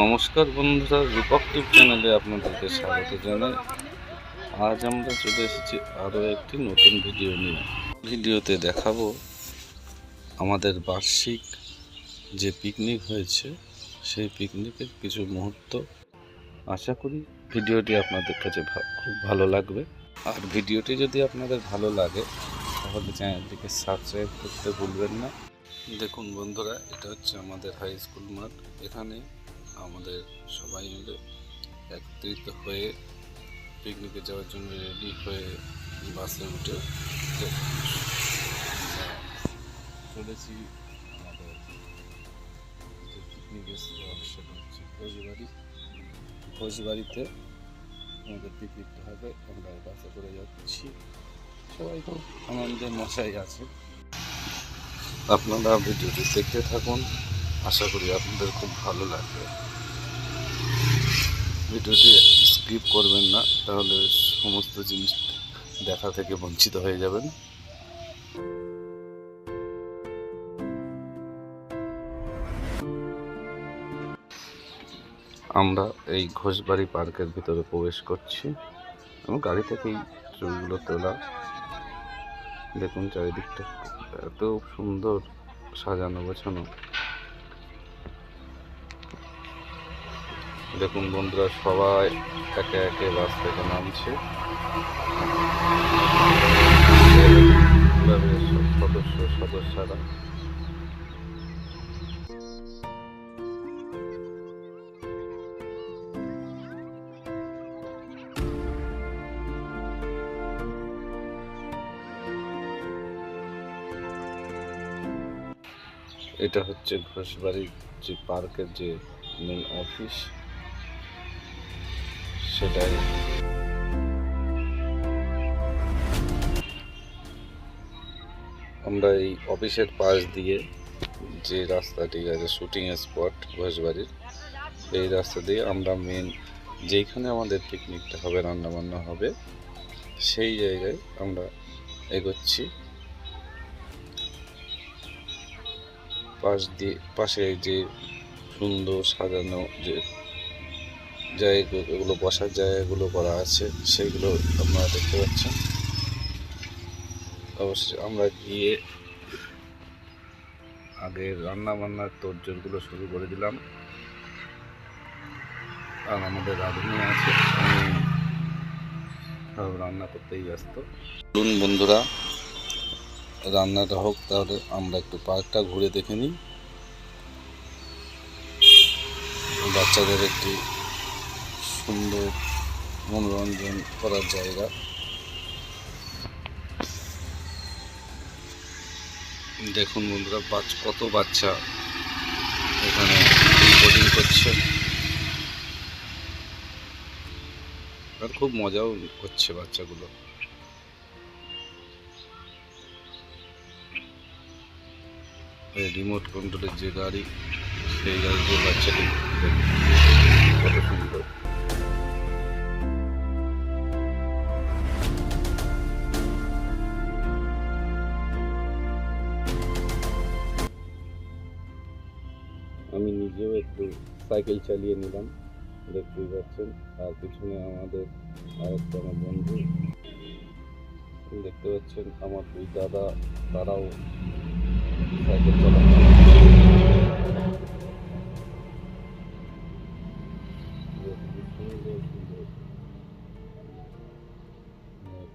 নমস্কার বন্ধুরা, রূপক টিপ চ্যানেলে আপনাদেরকে স্বাগত জানাই। আজ আমরা চলে এসেছি আরও একটি নতুন ভিডিও নিয়ে। ভিডিওতে দেখাবো আমাদের বার্ষিক যে পিকনিক হয়েছে সেই পিকনিকের কিছু মুহূর্ত। আশা করি ভিডিওটি আপনাদের কাছে খুব ভালো লাগবে। আর ভিডিওটি যদি আপনাদের ভালো লাগে তাহলে চ্যানেলটিকে সাবস্ক্রাইব করতে ভুলবেন না। দেখুন বন্ধুরা, এটা হচ্ছে আমাদের হাই স্কুল মাঠ। এখানে আমাদের সবাই মিলে একত্রিত হয়ে পিকনিকে যাওয়ার জন্য রেডি হয়ে বাসে উঠে চলেছি। আমাদের যে পিকনিকের স্পট সেটা হচ্ছে ঘোষবাড়িতে আমাদের পিকনিকটা হবে। আমরা বাসে করে যাচ্ছি, সবাই খুব আনন্দের মশাই আছে। আপনারা ভিডিওটি দেখতে থাকুন, আশা করি আপনাদের খুব ভালো লাগবে। ভিডিওটি স্কিপ করবেন না, তাহলে সমস্ত জিনিস দেখা থেকে বঞ্চিত হয়ে যাবেন। আমরা এই ঘোষবাড়ি পার্কের ভিতরে প্রবেশ করছি এবং গাড়ি থেকেই ছবিগুলো তোলা। দেখুন চারিদিকটা এত সুন্দর সাজানো গোছানো। দেখুন বন্ধুরা, সবাই একে একে বাস থেকে নামছে। সদস্যরা এটা হচ্ছে ঘোষবাড়ির যে পার্কের যে মেন অফিস, সেটাই। আমরা এই অফিসের পাশ দিয়ে যে রাস্তাটি আছে শুটিং স্পট ঘোষবাড়ির, এই রাস্তা দিয়ে আমরা মেন যেইখানে আমাদের পিকনিকটা হবে, রান্নাবান্না হবে, সেই জায়গায় আমরা এগোচ্ছি। পাশে যে সুন্দর সাজানো যে জায়গাগুলো, বসার জায়গাগুলো করা আছে, সেইগুলো আপনারা দেখতে পাচ্ছেন। অবশ্যই আমরা গিয়ে আগে রান্না বান্নার তোড়জোড়গুলো শুরু করে দিলাম। আর আমাদের রাঁধুনি আছে, আমি রান্না করতেই ব্যস্ত। চলুন বন্ধুরা, রান্নাটা হোক, তাহলে আমরা একটু পার্কটা ঘুরে দেখে নিই। বাচ্চাদের একটি সুন্দর মনোরঞ্জন করার জায়গা। দেখুন বন্ধুরা, কত বাচ্চা এখানে বোটিং করছে আর খুব মজাও করছে বাচ্চাগুলো। রিমোট কন্ট্রোলের যে গাড়ি, সেই গাড়িতে বাচ্চাটি কত সুন্দর। আমি নিজেও একটু সাইকেল চালিয়ে নিলাম, দেখতেই পাচ্ছেন। আর পিছনে আমাদের আরেকটা আমার বন্ধু দেখতে পাচ্ছেন, আমার দুই দাদা, তারাও সাইকেল চালাচ্ছে।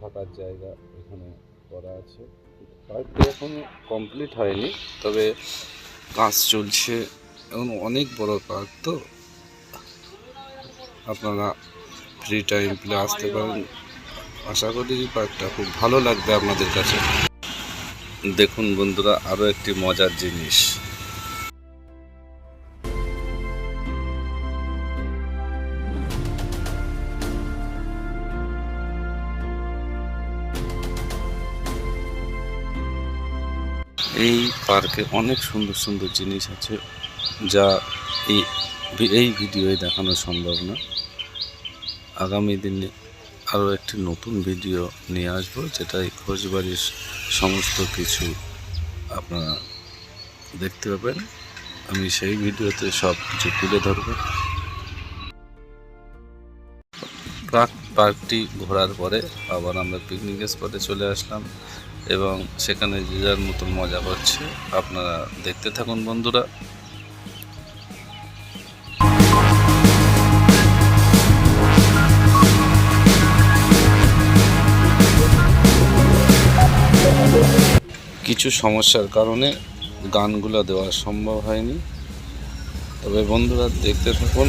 থাকার জায়গা এখানে করা আছে। পার্কটি এখন কমপ্লিট হয়নি, তবে কাজ চলছে। এখন অনেক বড় পার্ক, তো আপনারা ফ্রি টাইম পেলে আসতে পারেন। আশা করি পার্কটা খুব ভালো লাগবে আপনাদের কাছে। দেখুন বন্ধুরা, আরও একটি মজার জিনিস। এই পার্কে অনেক সুন্দর সুন্দর জিনিস আছে, যা এই ভিডিওয় দেখানো সম্ভব না। আগামী দিনে আরও একটি নতুন ভিডিও নিয়ে আসবো, যেটা এই ঘোষবাড়ির সমস্ত কিছু আপনারা দেখতে পাবেন। আমি সেই ভিডিওতে সব কিছু তুলে ধরব। পার্কটি ঘোরার পরে আবার আমরা পিকনিক স্পটে চলে আসলাম এবং সেখানে যে যার মতন মজা করছে। আপনারা দেখতে থাকুন বন্ধুরা। কিছু সমস্যার কারণে গানগুলো দেওয়া সম্ভব হয়নি, তবে বন্ধুরা দেখতে থাকুন।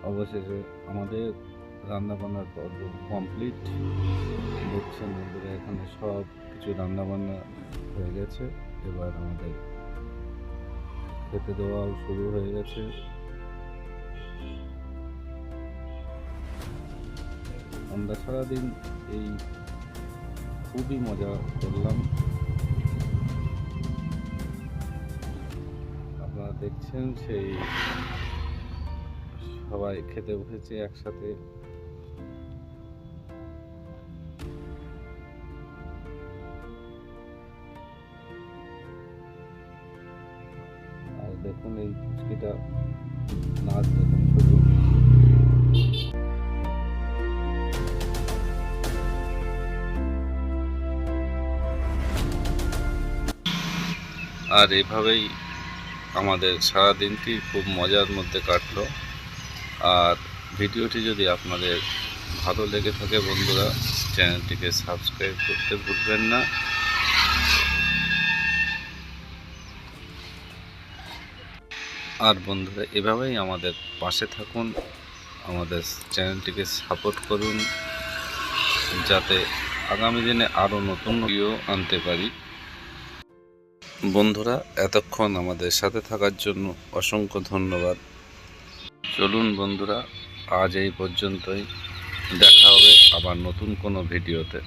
অবশেষে আমাদের রান্নাবান্নার পর্ব কমপ্লিট। দেখছেন বন্ধুরা, এখানে সব কিছু রান্নাবান্না হয়ে গেছে। এবার আমাদের খেতে দেওয়াও শুরু হয়ে গেছে। আমরা সারাদিন এই খুবই মজা করলাম। আপনারা দেখছেন সেই সবাই খেতে বসেছে একসাথে। আর দেখুন এই ফুচকিটা নাচ দেখুন শুধু। আর এভাবেই আমাদের সারাদিনটি খুব মজার মধ্যে কাটলো। আর ভিডিওটি যদি আপনাদের ভালো লেগে থাকে বন্ধুরা, চ্যানেলটিকে সাবস্ক্রাইব করতে ভুলবেন না। আর বন্ধুরা এভাবেই আমাদের পাশে থাকুন, আমাদের চ্যানেলটিকে সাপোর্ট করুন, যাতে আগামী দিনে আরও নতুন ভিডিও আনতে পারি। বন্ধুরা এতক্ষণ আমাদের সাথে থাকার জন্য অসংখ্য ধন্যবাদ। চলুন বন্ধুরা, আজ এই পর্যন্তই। দেখা হবে আবার নতুন কোনো ভিডিওতে।